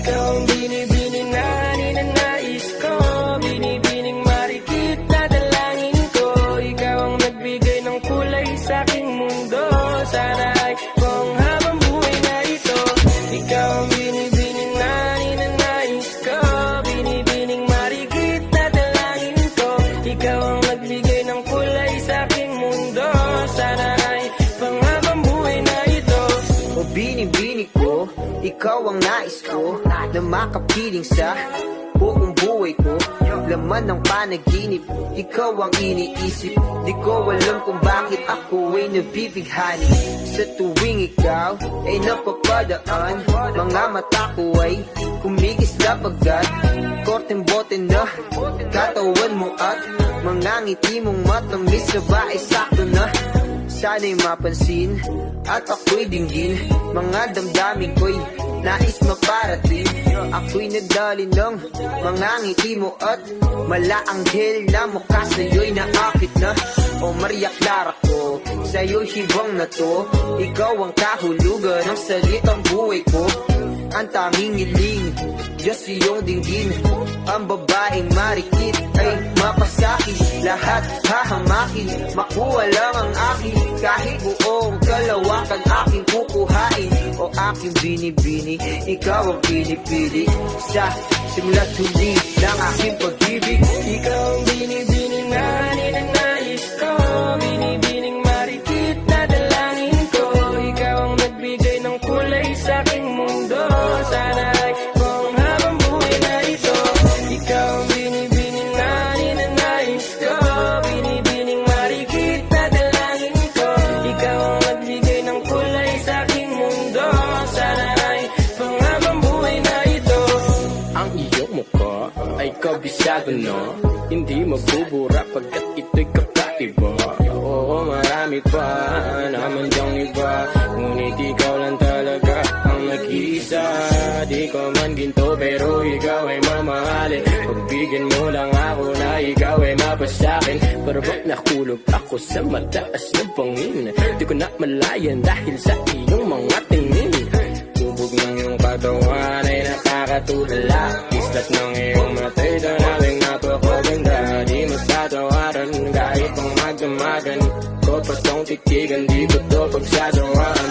Ikaw ang binibining na ninanais ko, binibining marikit na dalangin ko. Ikaw ang nagbigay ng kulay sa aking mundo. Sana ay kung habang buhay na ito. Ikaw ang binibining na ninanais ko, binibining marikit na dalangin ko. Ikaw ang nagbigay ng kulay sa aking mundo. Sana ay pang habang buhay na ito. O binibini ko, ikaw ang nais ko, na makapiling sa buong buhay ko. Laman ng panaginip, ikaw ang iniisip. Di ko alam kung bakit ako ay nabibighani. Sa tuwing ikaw ay napapadaan, mga mata ko ay kumigis na pagkat korteng bote na katawan mo at mga ngiti mong matamis na ba ay sakto na. Sana'y mapansin at ako'y dinggin, mga damdamin ko'y nais maparating. Ako'y nagdali ng mga ngiti mo at malaanghel na mukha sa'yo'y naakit na. O Maria Clara ko, sa'yo'y hibang na to. Ikaw ang kahulugan ng salitang buhay ko. Ang tanging hiling, Diyos iyong dinggin. Ang babaeng marikit ay mapasaki. Lahat hahamakin, makuha lang ang akin. Kahit buong kalawakan aking kukuhain. O aking binibini, ikaw ang pinipili. Sa simula't huli ng aking pag-ibig. Ikaw ang binibining na ninanais ko, binibining marikit na dalangin ko. Ikaw ang nagbigay ng kulay sa aking mundo. Sana ay kung habang buhay na ito. Ikaw ang binibining na ninanais ko, binibining marikit na dalangin ko. Ikaw ang nagbigay ng kulay sa aking mundo. Sana ay kung habang buhay na ito. Ang iyong mukha ay kabisado na, hindi magbubura pagkat ito'y kakaiba. Oo, marami pa naman diyang iba, ngunit ikaw lang talaga ang nag-iisa. Di ko man ginto pero ikaw ay mamahalin. Pagbigyan mo lang ako na ikaw ay mapasakin. Pero ba't nakulog ako sa mataas na bangin? Di ko na malayan dahil sa iyong mga tingin. Tubog ng iyong katawan ay nakakatulala. Islat ng iyong matay tanawing napakaganda. Di matatawaran kahit pang magdamagan ko pa tong titigan, di ko to pagsasawaan.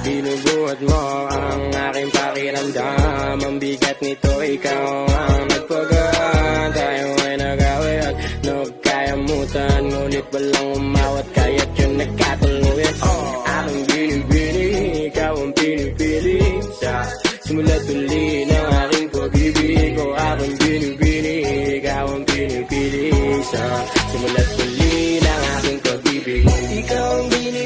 Binubuhat mo ang aking pakiramdam. Ang bigat nito ikaw ang nagpagaan. Tayo ay nag-away at nagkayamutan, ngunit walang umawat kaya't yun nagkatuluyan. Aking binibini, ikaw ang pinipili. Sa simula't huli ng aking pag-ibig. O aking binibini, ikaw ang pinipili. Sa simula't huli ng aking pag-ibig. Ikaw ang binibining